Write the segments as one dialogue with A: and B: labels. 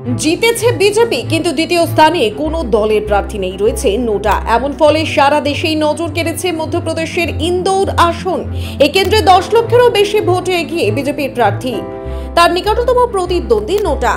A: জিতেছে বিজেপি, কিন্তু দ্বিতীয় স্থানে কোনো দলের প্রার্থী নেই, রয়েছে নোটা। এমন ফলে সারা দেশেই নজর কেড়েছে মধ্যপ্রদেশের ইন্দোর আসন। এই কেন্দ্রে 10 লক্ষেরও বেশি ভোটে এগিয়ে বিজেপির প্রার্থী, তার নিকটতম প্রতিদ্বন্দ্বী নোটা।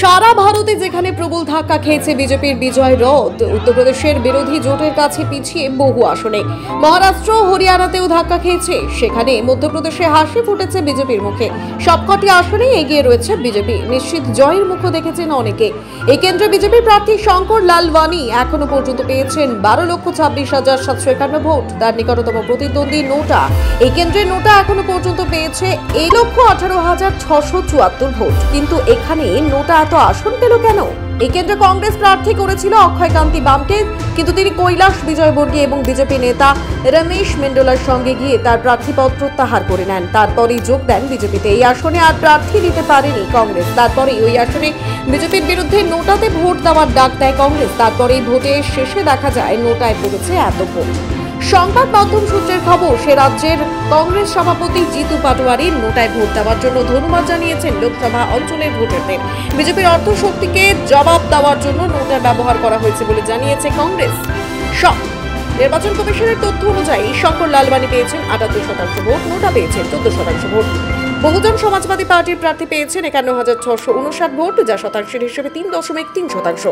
A: সারা ভারতে যেখানে প্রবল ধাক্কা খেয়েছে বিজেপির বিজয় রথ, উত্তরপ্রদেশের বিরোধী জোটের কাছে পিছিয়ে বহু আসনে। মহারাষ্ট্র, হরিয়ানাতেও ধাক্কা খেয়েছে, সেখানে মধ্যপ্রদেশে হাসি ফুটেছে বিজেপির মুখে। সবকটি আসনে এগিয়ে রয়েছে বিজেপি, নিশ্চিত জয়ের মুখ দেখেছেন অনেকে। এই কেন্দ্রে বিজেপি প্রার্থী শঙ্কর লালওয়ানি এখনো পর্যন্ত পেয়েছেন 12,26,751 ভোট। তার নিকটতম প্রতিদ্বন্দ্বী নোটা। এই কেন্দ্রে নোটা এখনো পর্যন্ত পেয়েছে 1,18,674 ভোট। কিন্তু এখানে নোটা এত আসন পেল কেন? এই কেন্দ্রে কংগ্রেস প্রার্থী করেছিল অক্ষয় কান্তি বামকে, কিন্তু তিনি কৈলাস বিজয়বর্গীয় এবং বিজেপি নেতা রমেশ মেন্ডলার সঙ্গে গিয়ে তার প্রার্থীপদ প্রত্যাহার করে নেন। তারপরেই যোগ দেন বিজেপিতে। এই আসনে আর প্রার্থী দিতে পারেনি কংগ্রেস। তারপরেই ওই আসনে বিজেপির বিরুদ্ধে নোটাতে ভোট দেওয়ার ডাক দেয় কংগ্রেস। তারপরেই ভোটের শেষে দেখা যায় নোটায় পড়েছে এত ভোট। সংবাদ মাধ্যম সূত্রের খবর, সে রাজ্যের কংগ্রেস সভাপতি জিতু পাটোয়ারির নোটায় ভোট দেওয়ার জন্য ধন্যবাদ জানিয়েছেন লোকসভা অঞ্চলের ভোটারদের। বিজেপির অর্থ শক্তিকে জবাব দেওয়ার জন্য নোটার ব্যবহার করা হয়েছে বলে জানিয়েছে কংগ্রেস। নির্বাচন কমিশনের তথ্য অনুযায়ী শঙ্কর লালওয়ানি পেয়েছেন 78% ভোট, নোটা পেয়েছেন 14% ভোট। বহুজন সমাজবাদী পার্টির প্রার্থী পেয়েছেন 51,659 ভোট, যা শতাংশের হিসেবে 3.3%।